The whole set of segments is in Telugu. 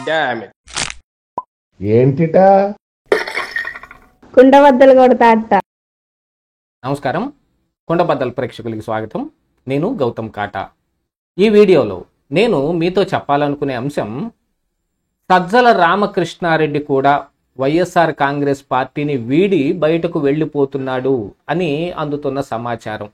Damn it. ఏంటిటా కుండబద్దలు కొడతా అత్త. నమస్కారం, కొండబద్దల ప్రేక్షకులకి స్వాగతం. నేను గౌతమ్ కాటా. ఈ వీడియోలో నేను మీతో చెప్పాలనుకునే అంశం, సజ్జల రామకృష్ణారెడ్డి కూడా వైఎస్ఆర్ కాంగ్రెస్ పార్టీని వీడి బయటకు వెళ్ళిపోతున్నాడు అని అందుతున్న సమాచారం.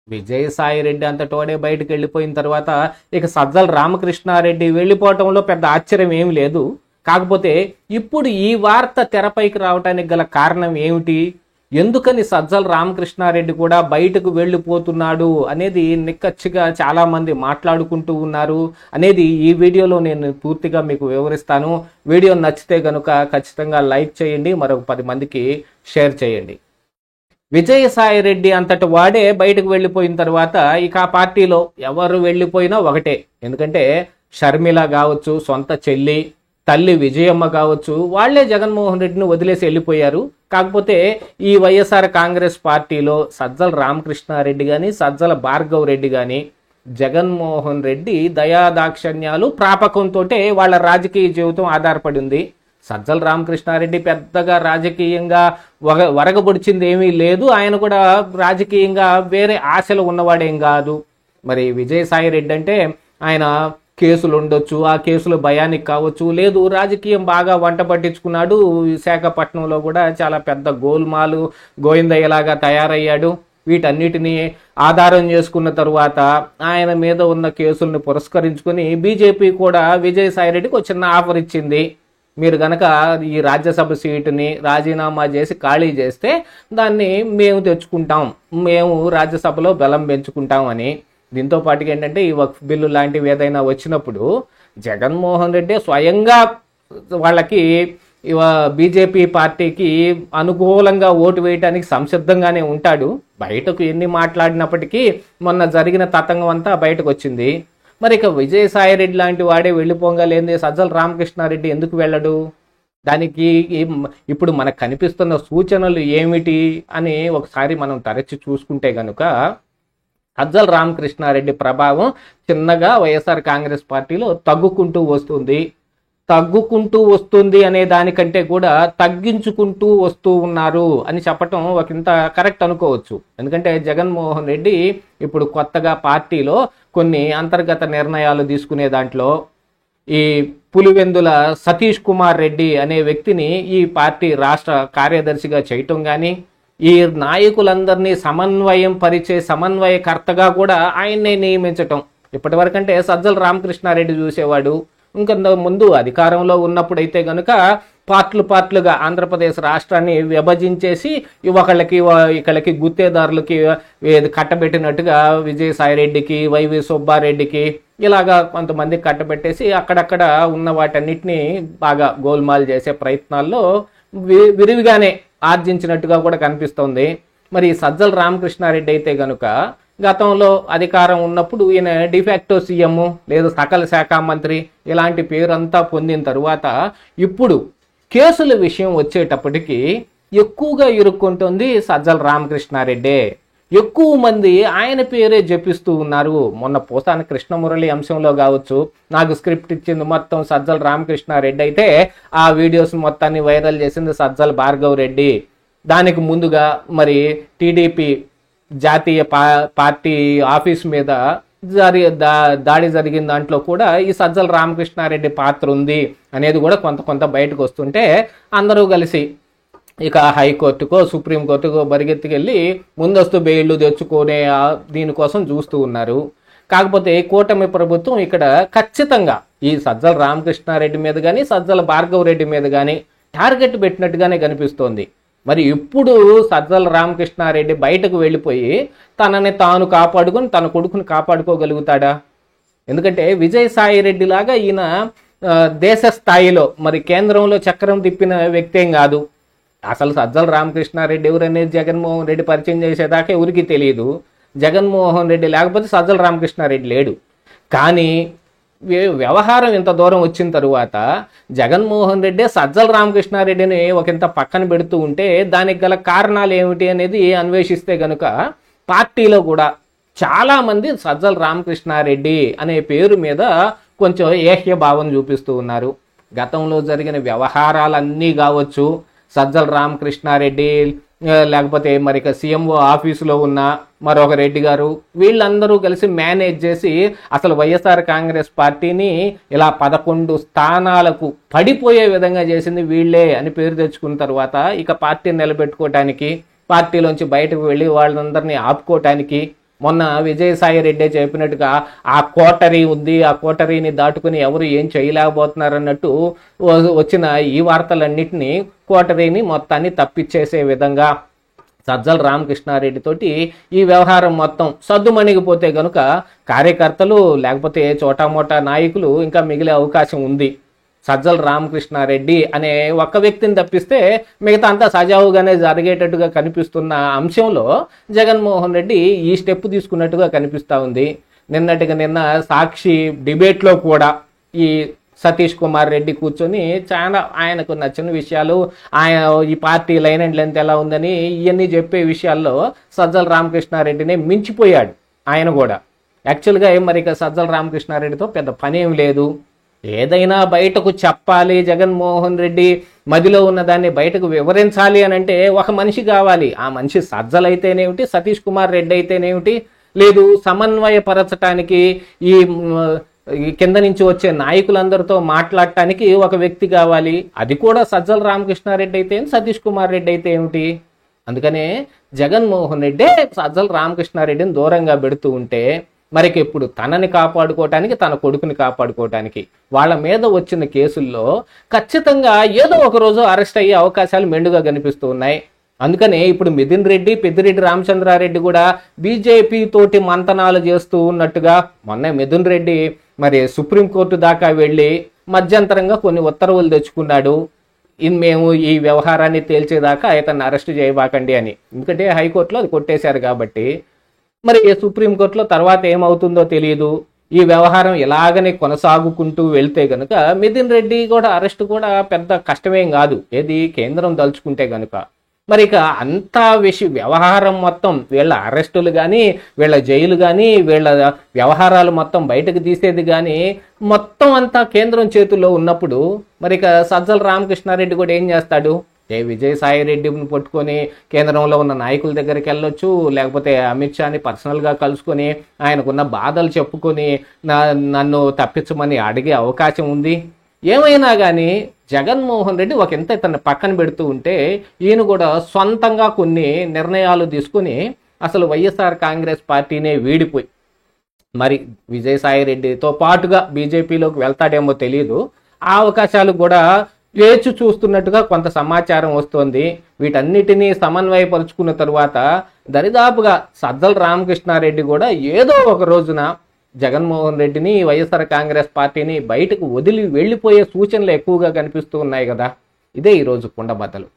విజయసాయిరెడ్డి అంతటోడే బయటకు వెళ్ళిపోయిన తర్వాత ఇక సజ్జల రామకృష్ణారెడ్డి వెళ్ళిపోవటంలో పెద్ద ఆశ్చర్యం ఏమి లేదు. కాకపోతే ఇప్పుడు ఈ వార్త తెరపైకి రావడానికి గల కారణం ఏమిటి, ఎందుకని సజ్జల రామకృష్ణారెడ్డి కూడా బయటకు వెళ్ళిపోతున్నాడు అనేది నిక్కచ్చిగా చాలా మంది మాట్లాడుకుంటూ ఉన్నారు అనేది ఈ వీడియోలో నేను పూర్తిగా మీకు వివరిస్తాను. వీడియో నచ్చితే కనుక ఖచ్చితంగా లైక్ చేయండి, మరొక 10 మందికి షేర్ చేయండి. విజయసాయిరెడ్డి అంతటి వాడే బయటకు వెళ్ళిపోయిన తర్వాత ఇక ఆ పార్టీలో ఎవరు వెళ్ళిపోయినా ఒకటే. ఎందుకంటే షర్మిల కావచ్చు, సొంత చెల్లి తల్లి విజయమ్మ కావచ్చు, వాళ్లే జగన్మోహన్ రెడ్డిని వదిలేసి వెళ్ళిపోయారు. కాకపోతే ఈ వైఎస్ఆర్ కాంగ్రెస్ పార్టీలో సజ్జల రామకృష్ణారెడ్డి కానీ సజ్జల భార్గవ్ రెడ్డి కానీ జగన్మోహన్ రెడ్డి దయాదాక్షణ్యాలు ప్రాపకంతో వాళ్ళ రాజకీయ జీవితం ఆధారపడి ఉంది. సజ్జల రామకృష్ణారెడ్డి పెద్దగా రాజకీయంగా వరగబొడిచింది ఏమీ లేదు. ఆయన కూడా రాజకీయంగా వేరే ఆశలు ఉన్నవాడేం కాదు. మరి విజయసాయిరెడ్డి అంటే ఆయన కేసులు ఉండొచ్చు, ఆ కేసుల భయానికి కావచ్చు, లేదు రాజకీయం బాగా వంట పట్టించుకున్నాడు. విశాఖపట్నంలో కూడా చాలా పెద్ద గోల్మాలు గోవిందయ్యలాగా తయారయ్యాడు. వీటన్నిటినీ ఆధారం చేసుకున్న తరువాత ఆయన మీద ఉన్న కేసులను పురస్కరించుకొని బీజేపీ కూడా విజయసాయిరెడ్డికి ఒక చిన్న ఆఫర్ ఇచ్చింది. మీరు గనక ఈ రాజ్యసభ సీటుని రాజీనామా చేసి ఖాళీ చేస్తే దాన్ని మేము తెచ్చుకుంటాం, మేము రాజ్యసభలో బలం పెంచుకుంటాం అని. దీంతో పాటుగా ఏంటంటే ఈ వక్ఫ్ బిల్లు లాంటివి ఏదైనా వచ్చినప్పుడు జగన్మోహన్ రెడ్డి స్వయంగా వాళ్ళకి బీజేపీ పార్టీకి అనుకూలంగా ఓటు వేయడానికి సంసిద్ధంగానే ఉంటాడు. బయటకు ఎన్ని మాట్లాడినప్పటికీ మొన్న జరిగిన తతంగం అంతా బయటకు వచ్చింది. మరి ఇక విజయసాయిరెడ్డి లాంటి వాడే వెళ్ళిపోగలేంది, సజ్జల రామకృష్ణారెడ్డి ఎందుకు వెళ్ళడు? దానికి ఇప్పుడు మనకు కనిపిస్తున్న సూచనలు ఏమిటి అని ఒకసారి మనం తరచి చూసుకుంటే గనుక సజ్జల రామకృష్ణారెడ్డి ప్రభావం చిన్నగా వైఎస్ఆర్ కాంగ్రెస్ పార్టీలో తగ్గుకుంటూ వస్తుంది అనే దానికంటే కూడా తగ్గించుకుంటూ వస్తూ ఉన్నారు అని చెప్పటం ఒకంత కరెక్ట్ అనుకోవచ్చు. ఎందుకంటే జగన్మోహన్ రెడ్డి ఇప్పుడు కొత్తగా పార్టీలో కొన్ని అంతర్గత నిర్ణయాలు తీసుకునే దాంట్లో ఈ పులివెందుల సతీష్ కుమార్ రెడ్డి అనే వ్యక్తిని ఈ పార్టీ రాష్ట్ర కార్యదర్శిగా చేయటం కానీ, ఈ నాయకులందరినీ సమన్వయం పరిచే సమన్వయకర్తగా కూడా ఆయన్నే నియమించటం. ఇప్పటి వరకంటే సజ్జల రామకృష్ణారెడ్డి చూసేవాడు. ఇంకా ముందు అధికారంలో ఉన్నప్పుడైతే గనుక పార్ట్లుగా ఆంధ్రప్రదేశ్ రాష్ట్రాన్ని విభజించేసి ఇక్కడికి గుత్తేదారులకి కట్టబెట్టినట్టుగా విజయసాయిరెడ్డికి, వైవి సుబ్బారెడ్డికి ఇలాగా కొంతమంది కట్టబెట్టేసి అక్కడక్కడ ఉన్న వాటన్నిటిని బాగా గోల్మాల్ చేసే ప్రయత్నాల్లో విరివిగానే ఆర్జించినట్టుగా కూడా కనిపిస్తోంది. మరి సజ్జల రామకృష్ణారెడ్డి అయితే గనుక గతంలో అధికారం ఉన్నప్పుడు ఈయన డిఫాక్టో సీఎం లేదా సకల శాఖ మంత్రి ఇలాంటి పేరంతా పొందిన తరువాత ఇప్పుడు కేసుల విషయం వచ్చేటప్పటికి ఎక్కువగా ఇరుక్కుంటుంది సజ్జల రామకృష్ణారెడ్డి. ఎక్కువ మంది ఆయన పేరే జపిస్తూ ఉన్నారు. మొన్న పోసాని కృష్ణమురళి అంశంలో కావచ్చు, నాకు స్క్రిప్ట్ ఇచ్చింది మొత్తం సజ్జల రామకృష్ణారెడ్డి అయితే ఆ వీడియోస్ మొత్తాన్ని వైరల్ చేసింది సజ్జల భార్గవ్ రెడ్డి. దానికి ముందుగా మరి టీడీపీ జాతీయ పార్టీ ఆఫీస్ మీద దాడి జరిగిన దాంట్లో కూడా ఈ సజ్జల రామకృష్ణారెడ్డి పాత్ర ఉంది అనేది కూడా కొంత బయటకు వస్తుంటే అందరూ కలిసి ఇక హైకోర్టుకో సుప్రీంకోర్టుకో బరిగెత్తుకెళ్ళి ముందస్తు బెయిళ్లు తెచ్చుకునే దీనికోసం చూస్తూ ఉన్నారు. కాకపోతే కూటమి ప్రభుత్వం ఇక్కడ ఖచ్చితంగా ఈ సజ్జల రామకృష్ణారెడ్డి మీద కానీ సజ్జల భార్గవ్ రెడ్డి మీద కానీ టార్గెట్ పెట్టినట్టుగానే కనిపిస్తోంది. మరి ఇప్పుడు సజ్జల రామకృష్ణారెడ్డి బయటకు వెళ్ళిపోయి తనని తాను కాపాడుకొని తన కొడుకుని కాపాడుకోగలుగుతాడా? ఎందుకంటే విజయసాయిరెడ్డి లాగా ఈయన దేశ స్థాయిలో మరి కేంద్రంలో చక్రం తిప్పిన వ్యక్తి ఏం కాదు. అసలు సజ్జల రామకృష్ణారెడ్డి ఎవరనేది జగన్మోహన్ రెడ్డి పరిచయం చేసేదాకా ఎవరికి తెలియదు. జగన్మోహన్ రెడ్డి లేకపోతే సజ్జల రామకృష్ణారెడ్డి లేడు. కానీ వ్యవహారం ఇంత దూరం వచ్చిన తరువాత జగన్మోహన్ రెడ్డి సజ్జల రామకృష్ణారెడ్డిని ఒకంత పక్కన పెడుతూ ఉంటే దానికి గల కారణాలు ఏమిటి అనేది అన్వేషిస్తే గనుక పార్టీలో కూడా చాలా మంది సజ్జల రామకృష్ణారెడ్డి అనే పేరు మీద కొంచెం ఏహ్య భావం చూపిస్తూ ఉన్నారు. గతంలో జరిగిన వ్యవహారాలన్నీ కావచ్చు, సజ్జల రామకృష్ణారెడ్డి లేకపోతే మరి సీఎంఓ ఆఫీసులో ఉన్న మరొక రెడ్డి గారు వీళ్ళందరూ కలిసి మేనేజ్ చేసి అసలు వైఎస్ఆర్ కాంగ్రెస్ పార్టీని ఇలా 11 స్థానాలకు పడిపోయే విధంగా చేసింది వీళ్ళే అని పేరు తెచ్చుకున్న తర్వాత ఇక పార్టీని నిలబెట్టుకోవటానికి, పార్టీలోంచి బయటకు వెళ్ళి వాళ్ళందరినీ ఆపుకోవటానికి మొన్న విజయసాయి రెడ్డి చెప్పినట్టుగా ఆ కోటరీ ఉంది, ఆ కోటరీని దాటుకుని ఎవరు ఏం చేయలేకపోతున్నారు అన్నట్టు వచ్చిన ఈ వార్తలన్నింటినీ కోటరీని మొత్తాన్ని తప్పిచ్చేసే విధంగా సజ్జల రామకృష్ణారెడ్డి తోటి ఈ వ్యవహారం మొత్తం సద్దుమణిగిపోతే గనుక కార్యకర్తలు లేకపోతే చోటామోటా నాయకులు ఇంకా మిగిలే అవకాశం ఉంది. సజ్జల రామకృష్ణారెడ్డి అనే ఒక్క వ్యక్తిని తప్పిస్తే మిగతా అంతా సజావుగానే జరిగేటట్టుగా కనిపిస్తున్న అంశంలో జగన్మోహన్ రెడ్డి ఈ స్టెప్ తీసుకున్నట్టుగా కనిపిస్తూ ఉంది. నిన్న సాక్షి డిబేట్లో కూడా ఈ సతీష్ కుమార్ రెడ్డి కూర్చొని చాలా ఆయనకు నచ్చిన విషయాలు, ఆయన ఈ పార్టీ లైన్ అండ్ లెంత్ ఎలా ఉందని ఇవన్నీ చెప్పే విషయాల్లో సజ్జల రామకృష్ణారెడ్డినే మించిపోయాడు ఆయన కూడా. యాక్చువల్గా మరి సజ్జల రామకృష్ణారెడ్డితో పెద్ద పని ఏం లేదు. ఏదైనా బయటకు చెప్పాలి, జగన్మోహన్ రెడ్డి మదిలో ఉన్న దాన్ని బయటకు వివరించాలి అని అంటే ఒక మనిషి కావాలి. ఆ మనిషి సజ్జలైతేనేమిటి, సతీష్ కుమార్ రెడ్డి అయితేనేమిటి, లేదు సమన్వయపరచటానికి ఈ కింద నుంచి వచ్చే నాయకులందరితో మాట్లాడటానికి ఒక వ్యక్తి కావాలి. అది కూడా సజ్జల రామకృష్ణారెడ్డి అయితే సతీష్ కుమార్ రెడ్డి అయితే ఏమిటి. అందుకనే జగన్మోహన్ రెడ్డే సజ్జల రామకృష్ణారెడ్డిని దూరంగా పెడుతూ ఉంటే మరికి ఇప్పుడు తనని కాపాడుకోవటానికి, తన కొడుకుని కాపాడుకోవటానికి వాళ్ళ మీద వచ్చిన కేసుల్లో ఖచ్చితంగా ఏదో ఒక రోజు అరెస్ట్ అయ్యే అవకాశాలు మెండుగా కనిపిస్తూ ఉన్నాయి. అందుకనే ఇప్పుడు మిథున్ రెడ్డి, పెద్దిరెడ్డి రామచంద్రారెడ్డి కూడా బీజేపీ తోటి మంతనాలు చేస్తూ ఉన్నట్టుగా మొన్న మిథున్ రెడ్డి మరి సుప్రీంకోర్టు దాకా వెళ్ళి మధ్యంతరంగా కొన్ని ఉత్తర్వులు తెచ్చుకున్నాడు. మేము ఈ వ్యవహారాన్ని తేల్చేదాకా అతన్ని అరెస్ట్ చేయబాకండి అని. ఎందుకంటే హైకోర్టులో అది కొట్టేశారు కాబట్టి. మరి సుప్రీంకోర్టులో తర్వాత ఏమవుతుందో తెలియదు. ఈ వ్యవహారం ఇలాగనే కొనసాగుకుంటూ వెళ్తే గనుక మిథున్ రెడ్డి కూడా అరెస్ట్ కూడా పెద్ద కష్టమేం కాదు, ఏది కేంద్రం దలుచుకుంటే గనుక. మరి ఇక అంతా వ్యవహారం మొత్తం వీళ్ళ అరెస్టులు కానీ, వీళ్ళ జైలు కానీ, వీళ్ళ వ్యవహారాలు మొత్తం బయటకు తీసేది కానీ మొత్తం అంతా కేంద్రం చేతుల్లో ఉన్నప్పుడు మరి ఇక సజ్జల రామకృష్ణారెడ్డి కూడా ఏం చేస్తాడు? విజయసాయి రెడ్డిని పట్టుకొని కేంద్రంలో ఉన్న నాయకుల దగ్గరికి వెళ్ళొచ్చు, లేకపోతే అమిత్ షాని పర్సనల్గా కలుసుకొని ఆయనకున్న బాధలు చెప్పుకొని నన్ను తప్పించమని అడిగే అవకాశం ఉంది. ఏమైనా కానీ జగన్మోహన్ రెడ్డి ఒక ఎంత తన పక్కన పెడుతూ ఉంటే ఈయన కూడా సొంతంగా కొన్ని నిర్ణయాలు తీసుకుని అసలు వైఎస్ఆర్ కాంగ్రెస్ పార్టీనే వీడిపోయి మరి విజయసాయి రెడ్డితో పాటుగా బీజేపీలోకి వెళ్తాడేమో తెలియదు. ఆ అవకాశాలు కూడా వేచి చూస్తున్నట్టుగా కొంత సమాచారం వస్తోంది. వీటన్నిటినీ సమన్వయపరుచుకున్న తరువాత దరిదాపుగా సజ్జల రామకృష్ణారెడ్డి కూడా ఏదో ఒక రోజున జగన్మోహన్ రెడ్డిని, వైఎస్ఆర్ కాంగ్రెస్ పార్టీని బయటకు వదిలి వెళ్ళిపోయే సూచనలు ఎక్కువగా కనిపిస్తూ ఉన్నాయి కదా. ఇదే ఈరోజు కుండబద్దలు.